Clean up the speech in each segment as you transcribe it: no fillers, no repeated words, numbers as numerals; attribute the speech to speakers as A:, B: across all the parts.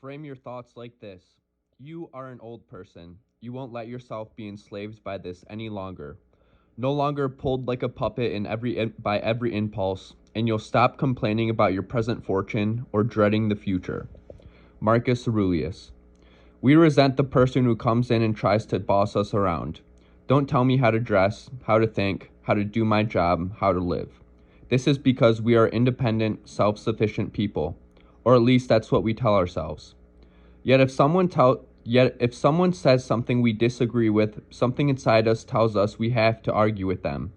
A: Frame your thoughts like this. You are an old person. You won't let yourself be enslaved by this any longer. No longer pulled like a puppet by every impulse, and you'll stop complaining about your present fortune or dreading the future. Marcus Aurelius. We resent the person who comes in and tries to boss us around. Don't tell me how to dress, how to think, how to do my job, how to live. This is because we are independent, self-sufficient people, or at least that's what we tell ourselves. Yet if someone says something we disagree with, something inside us tells us we have to argue with them.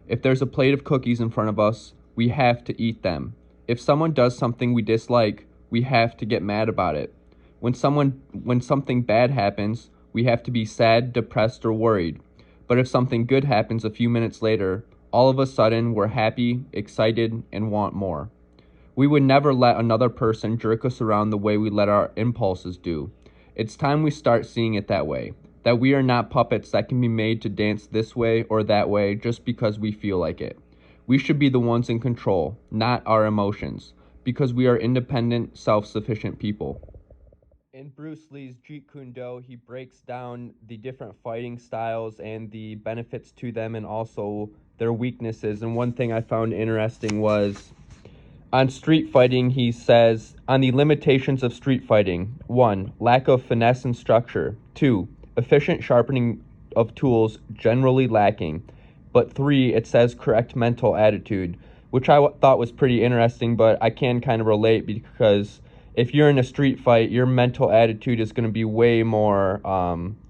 A: If there's a plate of cookies in front of us, we have to eat them. If someone does something we dislike, we have to get mad about it. When something bad happens, we have to be sad, depressed, or worried. But if something good happens a few minutes later, all of a sudden we're happy, excited, and want more. We would never let another person jerk us around the way we let our impulses do. It's time we start seeing it that way, that we are not puppets that can be made to dance this way or that way just because we feel like it. We should be the ones in control, not our emotions, because we are independent, self-sufficient people. In Bruce Lee's Jeet Kune Do, he breaks down the different fighting styles and the benefits to them and also their weaknesses. And one thing I found interesting was on street fighting, he says, on the limitations of street fighting: 1. Lack of finesse and structure. 2. Efficient sharpening of tools generally lacking. But 3, it says correct mental attitude, which I thought was pretty interesting, but I can kind of relate because if you're in a street fight, your mental attitude is going to be way more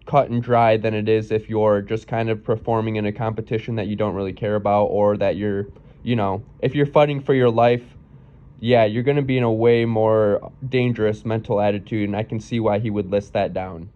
A: cut and dry than it is if you're just kind of performing in a competition that you don't really care about, or that if you're fighting for your life, yeah, you're going to be in a way more dangerous mental attitude, and I can see why he would list that down.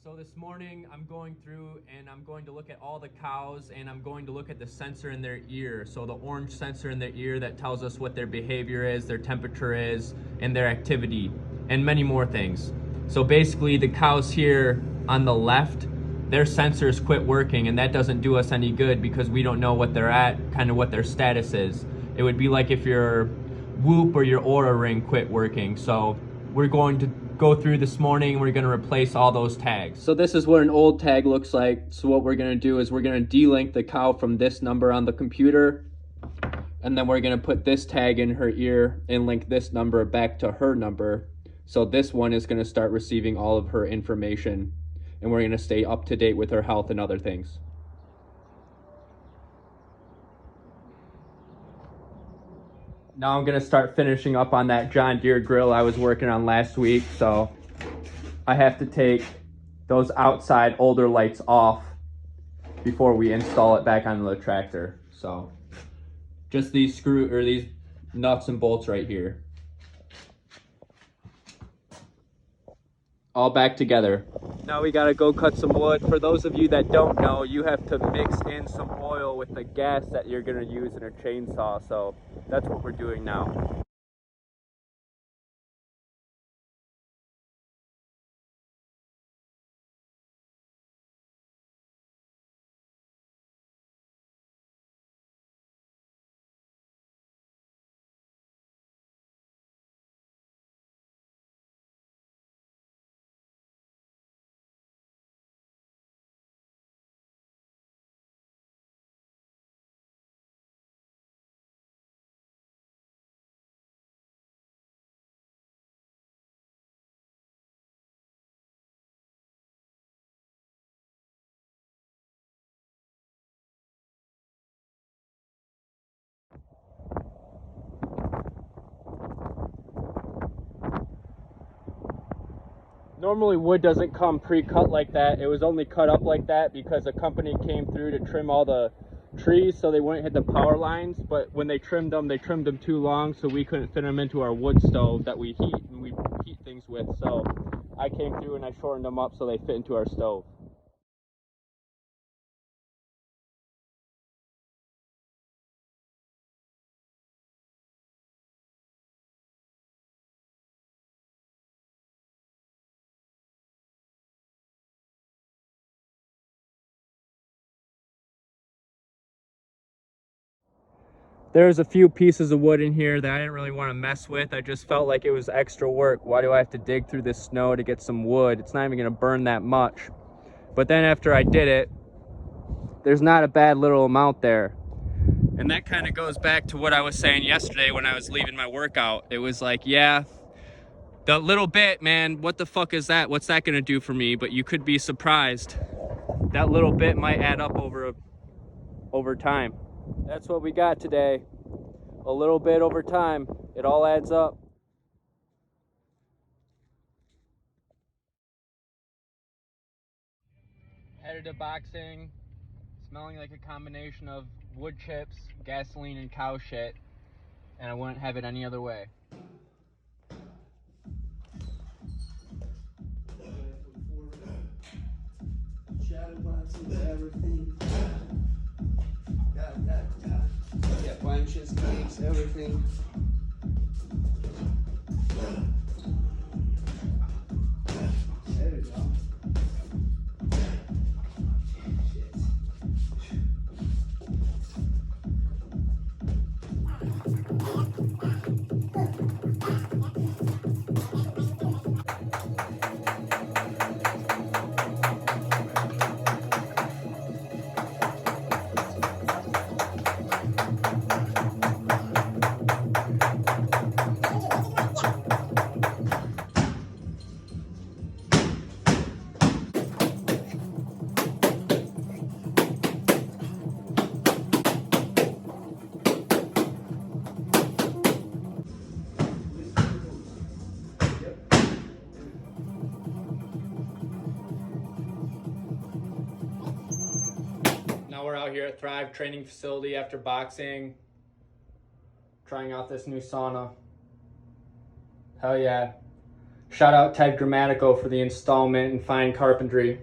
A: So this morning I'm going through and I'm going to look at all the cows, and I'm going to look at the sensor in their ear. So the orange sensor in their ear that tells us what their behavior is, their temperature is, and their activity, and many more things. So basically the cows here on the left, their sensors quit working, and that doesn't do us any good because we don't know what they're at, kind of what their status is. It would be like if your Whoop or your Aura ring quit working. So we're going to go through this morning. We're going to replace all those tags. So this is what an old tag looks like. So what we're going to do is we're going to delink the cow from this number on the computer, and then we're going to put this tag in her ear and link this number back to her number. So this one is going to start receiving all of her information, and we're going to stay up to date with her health and other things. Now I'm going to start finishing up on that John Deere grill I was working on last week. So I have to take those outside older lights off before we install it back onto the tractor. So just these nuts and bolts right here, all back together. Now we gotta go cut some wood. For those of you that don't know, you have to mix in some oil with the gas that you're gonna use in a chainsaw. So that's what we're doing now. Normally wood doesn't come pre-cut like that. It was only cut up like that because a company came through to trim all the trees so they wouldn't hit the power lines. But when they trimmed them too long, so we couldn't fit them into our wood stove that we heat things with. So I came through and I shortened them up so they fit into our stove. There's a few pieces of wood in here that I didn't really want to mess with. I just felt like it was extra work. Why do I have to dig through this snow to get some wood? It's not even going to burn that much. But then after I did it, there's not a bad little amount there. And that kind of goes back to what I was saying yesterday when I was leaving my workout. It was like, yeah, the little bit, man, what the fuck is that? What's that going to do for me? But you could be surprised. That little bit might add up over time. That's what we got today. A little bit over time. It all adds up. Headed to boxing, smelling like a combination of wood chips, gasoline, and cow shit. And I wouldn't have it any other way.
B: Everything. Yeah, bunches, cakes, everything. There we go.
A: Now we're out here at Thrive Training Facility after boxing, trying out this new sauna. Hell yeah. Shout out Ted Grammatico for the installment in fine carpentry.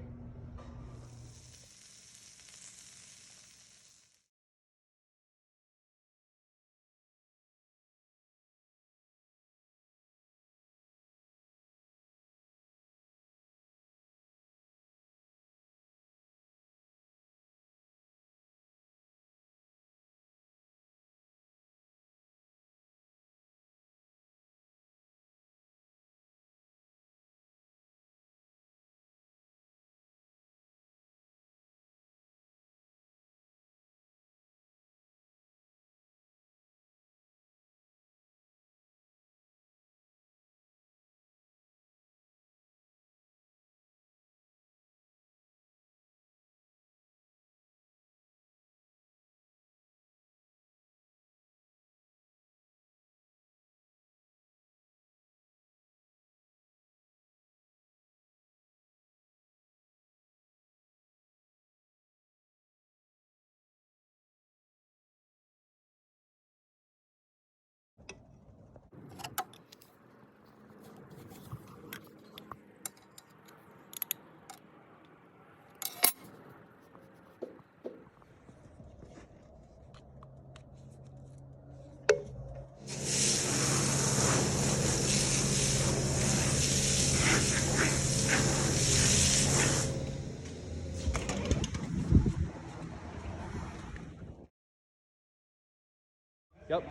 A: Yep.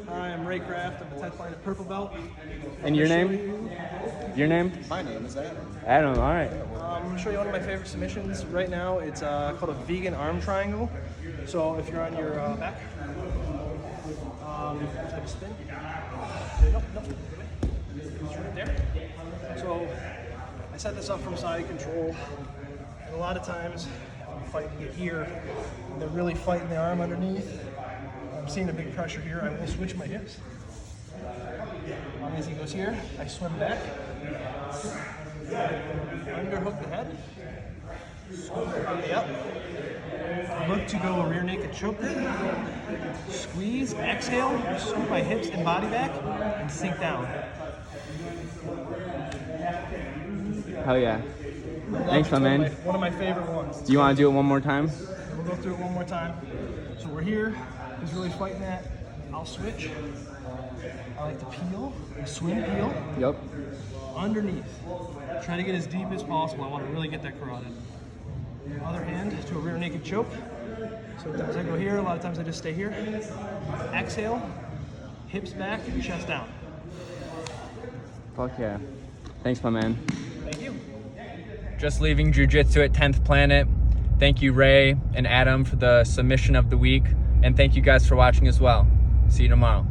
C: Hi, I'm Ray Kraft. I'm a 10th line at Purple Belt.
A: And your name? Your name?
D: My name is Adam.
A: Adam, all right.
C: I'm going to show you one of my favorite submissions right now. It's called a vegan arm triangle. So if you're on your back, just take a spin. Nope. It's right there. So I set this up from side control. And a lot of times I'm fighting it here. And they're really fighting the arm underneath. I'm seeing a big pressure here. I will switch my hips. As he goes here, I swim back. Underhook the head. Scoop on the up. Look to go a rear naked choke. Squeeze, exhale, scoop my hips and body back, and sink down.
A: Hell yeah. Thanks, my man.
C: One of my favorite ones.
A: Do you want to do it one more time?
C: We'll go through it one more time. So we're here. He's really fighting that. I'll switch. I like to peel, swim, peel.
A: Yep.
C: Underneath. Try to get as deep as possible. I want to really get that carotid. Other hand to a rear naked choke. Sometimes I go here, a lot of times I just stay here. Exhale, hips back, chest down.
A: Fuck yeah. Thanks, my man.
C: Thank you.
A: Just leaving jiu-jitsu at 10th Planet. Thank you, Ray and Adam, for the submission of the week. And thank you guys for watching as well. See you tomorrow.